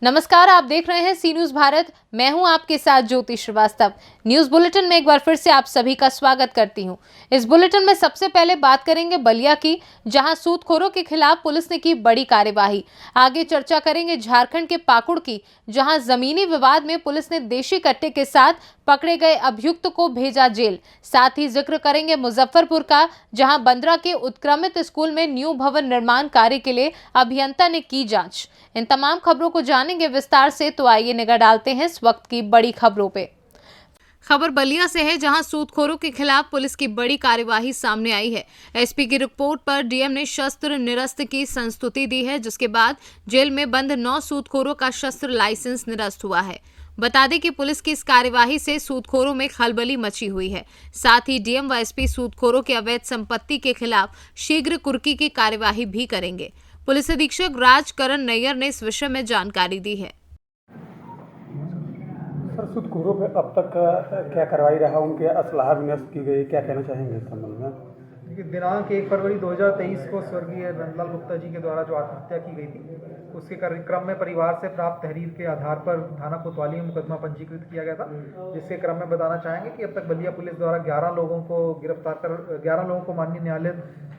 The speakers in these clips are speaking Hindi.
नमस्कार, आप देख रहे हैं सी न्यूज भारत। मैं हूं आपके साथ ज्योति श्रीवास्तव। न्यूज बुलेटिन में एक बार फिर से आप सभी का स्वागत करती हूं। इस बुलेटिन में सबसे पहले बात करेंगे बलिया की, जहां सूदखोरों के खिलाफ पुलिस ने की बड़ी कार्यवाही। आगे चर्चा करेंगे झारखंड के पाकुड़ की, जहां जमीनी विवाद में पुलिस ने देशी कट्टे के साथ पकड़े गए अभियुक्त को भेजा जेल। साथ ही जिक्र करेंगे मुजफ्फरपुर का, जहां बंदरा के उत्क्रमित स्कूल में न्यू भवन निर्माण कार्य के लिए अभियंता ने की जांच। इन तमाम खबरों को जानेंगे विस्तार से, तो आइए निगाह डालते हैं इस वक्त की बड़ी खबरों पे। खबर बलिया से है, जहां सूदखोरों के खिलाफ पुलिस की बड़ी कार्यवाही सामने आई है। एसपी की रिपोर्ट पर डीएम ने शस्त्र निरस्त की संस्तुति दी है, जिसके बाद जेल में बंद 9 सूदखोरों का शस्त्र लाइसेंस निरस्त हुआ है। बता दें कि पुलिस की इस कार्यवाही से सूदखोरों में खलबली मची हुई है। साथ ही डीएम व एसपी सूदखोरों की अवैध संपत्ति के खिलाफ शीघ्र कुर्की की कार्यवाही भी करेंगे। पुलिस अधीक्षक राजकरण नैयर ने इस विषय में जानकारी दी है। सर, सूदखोरों पे अब तक क्या कार्रवाई रहा, उनके असलाह भी नष्ट की गई, क्या कहना चाहेंगे इस संबंध में? देखिए, दिनांक 1 फरवरी 2023 को स्वर्गीय नंदलाल गुप्ता जी के द्वारा जो आत्महत्या की गई थी, उसके क्रम में परिवार से प्राप्त तहरीर के आधार पर थाना कोतवाली में मुकदमा पंजीकृत किया गया था। जिसके क्रम में बताना चाहेंगे कि अब तक बलिया पुलिस द्वारा 11 लोगों को गिरफ्तार कर 11 लोगों को माननीय न्यायालय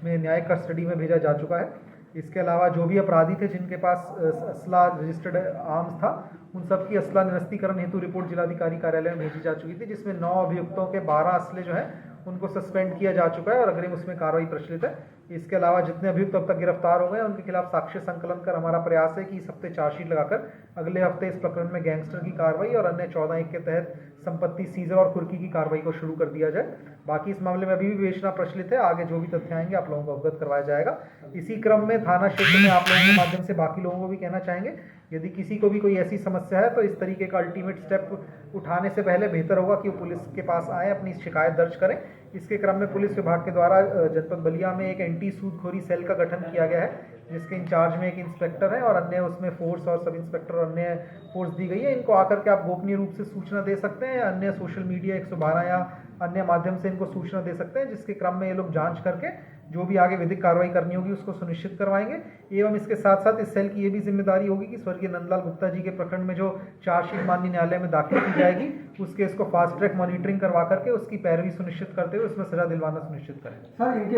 में न्यायिक कस्टडी में भेजा जा चुका है। इसके अलावा जो भी अपराधी थे जिनके पास असला रजिस्टर्ड आर्म्स था, उन सब की असला निरस्तीकरण हेतु रिपोर्ट जिलाधिकारी कार्यालय में भेजी जा चुकी थी, जिसमें 9 अभियुक्तों के 12 असले जो है उनको सस्पेंड किया जा चुका है और अग्रिम उसमें कार्रवाई प्रचलित है। इसके अलावा जितने अभियुक्त अब तक गिरफ्तार हो गए उनके खिलाफ साक्ष्य संकलन कर हमारा प्रयास है कि इस हफ्ते चार्जशीट लगाकर अगले हफ्ते इस प्रकरण में गैंगस्टर की कार्रवाई और अन्य 14(1) के तहत संपत्ति सीजर और कुर्की की कार्रवाई को शुरू कर दिया जाए। बाकी इस मामले में अभी भी विवेचना प्रचलित है, आगे जो भी तथ्य आएंगे आप लोगों को अवगत करवाया जाएगा। इसी क्रम में थाना क्षेत्र में आप लोगों के माध्यम से बाकी लोगों को भी कहना चाहेंगे, यदि किसी को भी कोई ऐसी समस्या है तो इस तरीके का अल्टीमेट स्टेप उठाने से पहले बेहतर होगा कि वो पुलिस के पास आए, अपनी शिकायत दर्ज करें। इसके क्रम में पुलिस विभाग के द्वारा जनपद बलिया में एक एंटी सूदखोरी सेल का गठन किया गया है, जिसके इंचार्ज में एक इंस्पेक्टर है और अन्य उसमें फोर्स और सब इंस्पेक्टर और अन्य फोर्स दी गई है। इनको आकर के आप गोपनीय रूप से सूचना दे सकते हैं, अन्य सोशल मीडिया 112 या अन्य माध्यम से इनको सूचना दे सकते हैं, जिसके क्रम में ये लोग जांच करके जो भी आगे विधिक कार्रवाई करनी होगी उसको सुनिश्चित करवाएंगे। एवं इसके साथ साथ इस सेल की ये भी जिम्मेदारी होगी कि स्वर्गीय नंदलाल गुप्ता जी के प्रकरण में जो चार्जशीट माननीय न्यायालय में दाखिल की जाएगी, उस केस को फास्ट ट्रैक मॉनिटरिंग करवा करके उसकी पैरवी सुनिश्चित करते हुए उसमें सजा दिलवाना सुनिश्चित करें। सर, इनके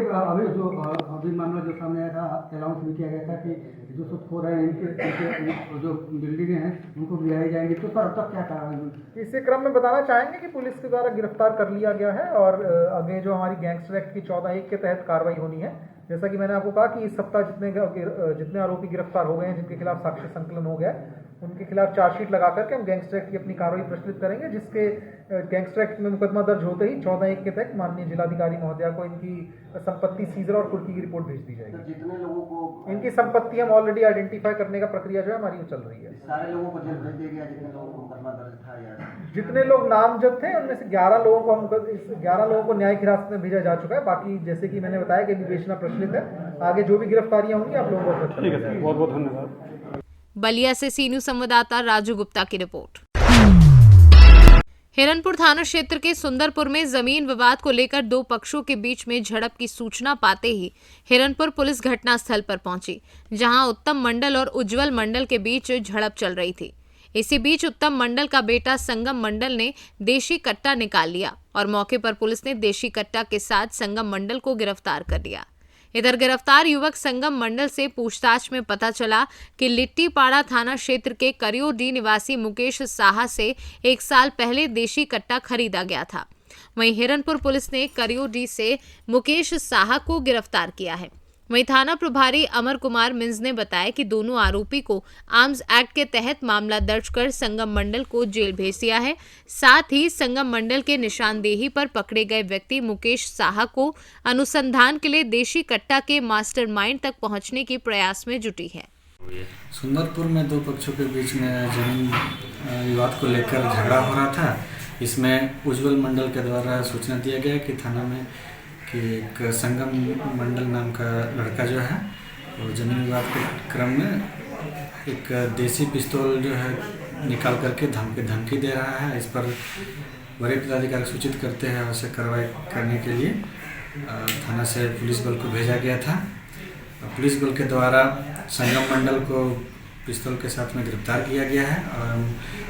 अभी मामला जो सामने आया था, अनाउंस भी किया गया था कि जो सूदखोर है इनके जो बिल्डिंग हैं उनको गिराई जाएंगी, तो सर अब तक क्या कार्रवाई? इसी क्रम में बताना चाहेंगे कि पुलिस के द्वारा गिरफ्तार कर लिया गया है और आगे जो हमारी गैंगस्टर एक्ट की 14(1) के तहत कार्रवाई होनी है। जैसा कि मैंने आपको कहा कि इस सप्ताह जितने आरोपी गिरफ्तार हो गए हैं, जिनके खिलाफ साक्ष्य संकलन हो गया है, उनके खिलाफ चार्जशीट लगा करके हम गैंगस्टर एक्ट की अपनी कार्रवाई प्रचलित करेंगे, जिसके गैंगस्टर एक्ट में मुकदमा दर्ज होते ही 14(1) के तहत माननीय जिलाधिकारी महोदया को इनकी संपत्ति सीजर और कुर्की की रिपोर्ट भेज दी जाएगी। जितने लोगों को इनकी संपत्ति हम ऑलरेडी आइडेंटिफाई करने का प्रक्रिया जो है हमारी चल रही है। सारे लोगों को जेल भेज दिया गया, जितने लोगों को मुकदमा दर्ज था या जितने लोग नामजद थे उनमें से 11 लोगों को 11 लोगों को न्यायिक हिरासत में भेजा जा चुका है। बाकी जैसे कि मैंने बताया कि विवेचना प्रचलित है, आगे जो भी गिरफ्तारियां होंगी आप लोगों को। ठीक है सर, बहुत बहुत धन्यवाद। बलिया से सी न्यूज संवाददाता राजू गुप्ता की रिपोर्ट। हिरनपुर थाना क्षेत्र के सुंदरपुर में जमीन विवाद को लेकर 2 पक्षों के बीच में झड़प की सूचना पाते ही हिरनपुर पुलिस घटनास्थल पर पहुंची, जहां उत्तम मंडल और उज्जवल मंडल के बीच झड़प चल रही थी। इसी बीच उत्तम मंडल का बेटा संगम मंडल ने देशी कट्टा निकाल लिया और मौके पर पुलिस ने देशी कट्टा के साथ संगम मंडल को गिरफ्तार कर लिया। इधर गिरफ्तार युवक संगम मंडल से पूछताछ में पता चला कि लिट्टीपाड़ा थाना क्षेत्र के करियोडी निवासी मुकेश साहा से 1 साल पहले देशी कट्टा खरीदा गया था। वहीं हिरनपुर पुलिस ने करियोडी से मुकेश साहा को गिरफ्तार किया है। वहीं थाना प्रभारी अमर कुमार मिंज ने बताया कि दोनों आरोपी को आर्म्स एक्ट के तहत मामला दर्ज कर संगम मंडल को जेल भेज दिया है। साथ ही संगम मंडल के निशानदेही पर पकड़े गए व्यक्ति मुकेश साहा को अनुसंधान के लिए देशी कट्टा के मास्टरमाइंड तक पहुंचने के प्रयास में जुटी है। सुंदरपुर में 2 पक्षों के बीच में जमीन विवाद को लेकर झगड़ा हो रहा था। इसमें उज्जवल मंडल के द्वारा सूचना दिया गया कि थाना में कि एक संगम मंडल नाम का लड़का जो है वो जमीन विवाद के क्रम में एक देसी पिस्तौल जो है निकाल करके धमकी दे रहा है। इस पर वरीय पदाधिकारी सूचित करते हैं, उसे कार्रवाई करने के लिए थाना से पुलिस बल को भेजा गया था। पुलिस बल के द्वारा संगम मंडल को पिस्तौल के साथ में गिरफ्तार किया गया है। और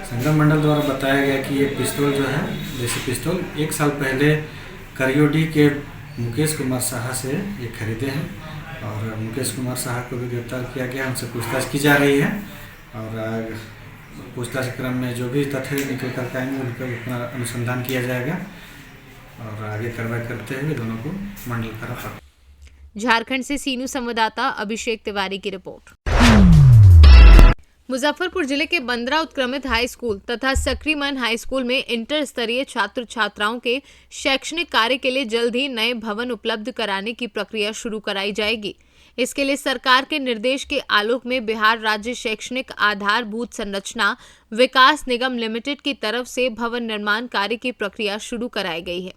संगम मंडल द्वारा बताया गया कि ये पिस्तौल जो है, देसी पिस्तौल 1 साल पहले करियोडी के मुकेश कुमार साहा से ये खरीदे हैं और मुकेश कुमार साहा को भी गिरफ्तार किया गया, उनसे पूछताछ की जा रही है और पूछताछ क्रम में जो भी तथ्य निकल कर आएंगे उनका अपना अनुसंधान किया जाएगा और आगे कार्रवाई करते हुए दोनों को मंडल कारा पकड़ा। झारखंड से सीनू संवाददाता अभिषेक तिवारी की रिपोर्ट। मुजफ्फरपुर जिले के बंदरा उत्क्रमित हाई स्कूल तथा सक्रीमन हाई स्कूल में इंटर स्तरीय छात्र छात्राओं के शैक्षणिक कार्य के लिए जल्द ही नए भवन उपलब्ध कराने की प्रक्रिया शुरू कराई जाएगी। इसके लिए सरकार के निर्देश के आलोक में बिहार राज्य शैक्षणिक आधारभूत संरचना विकास निगम लिमिटेड की तरफ से भवन निर्माण कार्य की प्रक्रिया शुरू कराई गई है।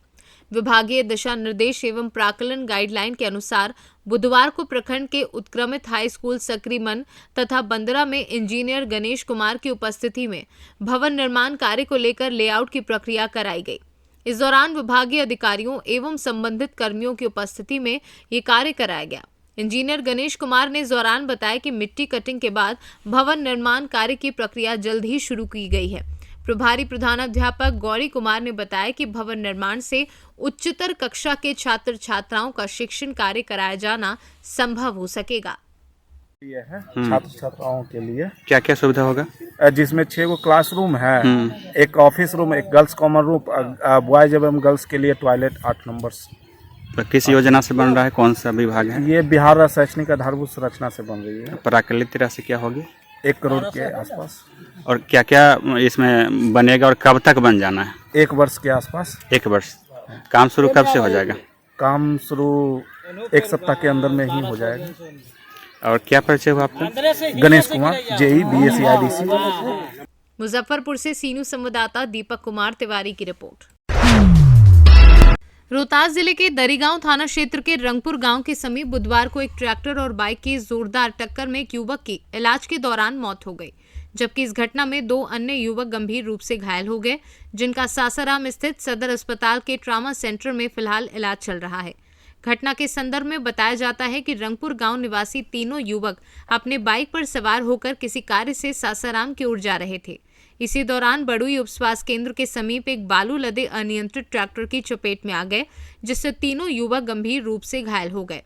विभागीय दिशा निर्देश एवं प्राक्कलन गाइडलाइन के अनुसार बुधवार को प्रखंड के उत्क्रमित हाई स्कूल सक्रीमन तथा बंदरा में इंजीनियर गणेश कुमार की उपस्थिति में भवन निर्माण कार्य को लेकर लेआउट की प्रक्रिया कराई गई। इस दौरान विभागीय अधिकारियों एवं संबंधित कर्मियों की उपस्थिति में ये कार्य कराया गया। इंजीनियर गणेश कुमार ने इस दौरान बताया कि मिट्टी कटिंग के बाद भवन निर्माण कार्य की प्रक्रिया जल्द ही शुरू की गई है। प्रभारी प्रधानाध्यापक गौरी कुमार ने बताया कि भवन निर्माण से उच्चतर कक्षा के छात्र छात्राओं का शिक्षण कार्य कराया जाना संभव हो सकेगा। ये है छात्र छात्राओं के लिए क्या क्या सुविधा होगा? जिसमें 6 गो क्लासरूम है, एक ऑफिस रूम, एक गर्ल्स कॉमन रूम, बॉयज एवं गर्ल्स के लिए टॉयलेट 8 नंबर्स। तो किस योजना से बन रहा है, कौन सा विभाग है? ये बिहार शैक्षणिक आधारभूत संरचना से बन रही है। प्राकृतिक राशि क्या होगी? 1 करोड़ के आसपास। और क्या क्या इसमें बनेगा और कब तक बन जाना है? 1 वर्ष के आसपास। 1 वर्ष। काम शुरू कब से हो जाएगा? काम शुरू 1 सप्ताह के अंदर में ही हो जाएगा। और क्या परिचय हुआ आपका? Ganesh Kumar, JE BSc IDC। Muzaffarpur से सीनू संवाददाता दीपक कुमार तिवारी की रिपोर्ट। रोहतास जिले के दरीगांव थाना क्षेत्र के रंगपुर गांव के समीप बुधवार को एक ट्रैक्टर और बाइक की जोरदार टक्कर में एक युवक की इलाज के दौरान मौत हो गई, जबकि इस घटना में 2 अन्य युवक गंभीर रूप से घायल हो गए, जिनका सासाराम स्थित सदर अस्पताल के ट्रामा सेंटर में फिलहाल इलाज चल रहा है। घटना के संदर्भ में बताया जाता है कि रंगपुर गांव निवासी तीनों युवक अपने बाइक पर सवार होकर किसी कार्य से सासाराम की ओर जा रहे थे। इसी दौरान बड़ुई उप स्वास्थ्य केंद्र के समीप एक बालू लदे अनियंत्रित ट्रैक्टर की चपेट में आ गए, जिससे तीनों युवक गंभीर रूप से घायल हो गए।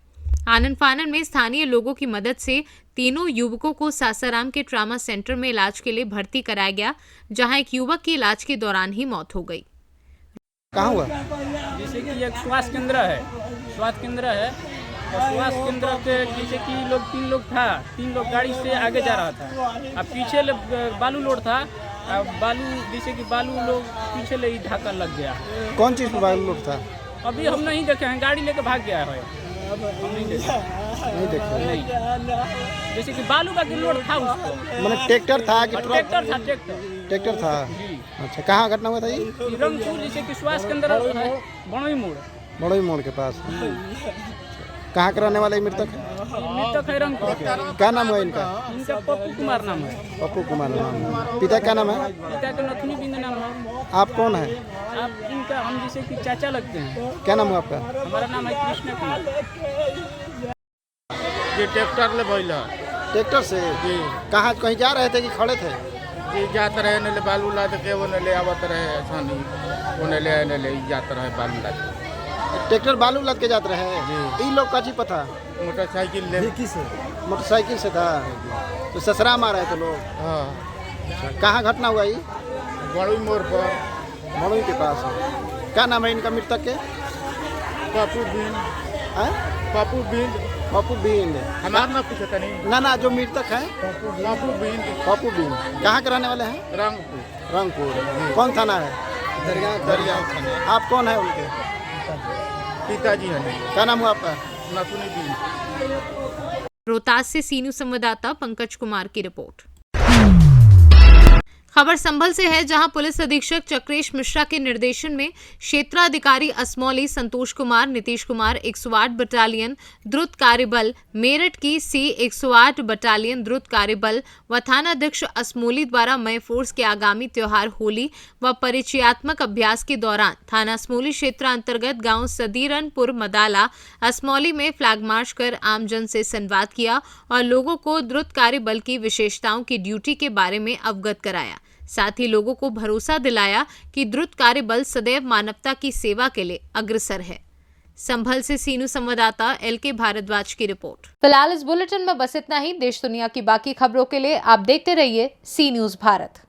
आनन फानन में स्थानीय लोगों की मदद से तीनों युवकों को सासाराम के ट्रामा सेंटर में इलाज के लिए भर्ती कराया गया, जहां एक युवक की इलाज के दौरान ही मौत हो गई। कहाँ हुआ? जैसे कि एक स्वास्थ्य केंद्र है और स्वास्थ्य केंद्र पे जैसे कि 3 लोग था, 3 लोग गाड़ी से आगे जा रहा था, अब पीछे बालू लोड था, अब बालू जैसे कि बालू लोग पीछे ले ही धक्का लग गया। कौन चीज़ पर बालू लोड था? अभी हम नहीं देखे हैं, गाड़ी लेके भाग गया है, हम नहीं देखे। नहीं, जैसे कि बालू का लोड था उसको, मतलब ट्रैक्टर था कि ट्रैक्टर था, ट्रैक्टर था? जी। अच्छा, कहाँ घटना हुआ था ये? रंगपुर जैसे कि स्वास्थ्य केंद्र है, बड़ोई मोड़ के पास। कहाँ के रहने वाले मृतक है? मृतक है रंगपुर के। क्या नाम हुआ इनका? इनका पप्पू कुमार नाम है। पप्पू कुमार नाम है। पिता क्या नाम है? पिता का नथुनी बिंद नाम है। आप कौन है? आप इनका हम जैसे कि चाचा लगते हैं। क्या नाम हुआ आपका? हमारा नाम है कृष्ण कुमार। ये ट्रैक्टर ले भइल है। ट्रैक्टर से? जी कहाँ, कहीं जा रहे थे कि खड़े थे? जी जाते रहे, ने ले बालू लाद के वो ले आवत रहे, आसानी वो ने ले जाते रहे बालू लाद के। ट्रैक्टर बालू लद के जाते रहे। ई लोग का जी पता? मोटरसाइकिल ले मोटरसाइकिल से था, तो ससरा मार रहे थे लोग। हाँ, कहाँ घटना हुआ ये? बड़ुई मोड़ पर। मड़ुई के पास। क्या नाम है इनका मृतक के? पप्पू बिंद। हैं? पप्पू बिंद। पप्पू बिंद। हमारा ना पूछे तनी। ना, जो मृतक है पप्पू बिंद। पप्पू बिंद कहाँ के रहने वाले हैं? रंगपुर। रंगपुर। कौन थाना है? दरियाव थाना। आप कौन है उनके? पिताजी है। क्या नाम हुआ आपका? नथुनी बिंद। रोहतास से सीनू संवाददाता पंकज कुमार की रिपोर्ट। खबर संभल से है, जहां पुलिस अधीक्षक चक्रेश मिश्रा के निर्देशन में क्षेत्राधिकारी असमौली संतोष कुमार, नीतीश कुमार 108 बटालियन द्रुत कार्यबल मेरठ की सी 108 बटालियन द्रुत कार्यबल व थानाध्यक्ष असमौली द्वारा मई फोर्स के आगामी त्योहार होली व परिचयात्मक अभ्यास के दौरान थाना असमौली क्षेत्र अंतर्गत गांव सदीरनपुर मदाला असमौली में फ्लैग मार्च कर आमजन से संवाद किया और लोगों को द्रुत कार्यबल की विशेषताओं की ड्यूटी के बारे में अवगत कराया। साथ ही लोगों को भरोसा दिलाया कि द्रुत कार्यबल सदैव मानवता की सेवा के लिए अग्रसर है। संभल से सीनू संवाददाता LK भारद्वाज की रिपोर्ट। फिलहाल इस बुलेटिन में बस इतना ही। देश दुनिया की बाकी खबरों के लिए आप देखते रहिए सी न्यूज़ भारत।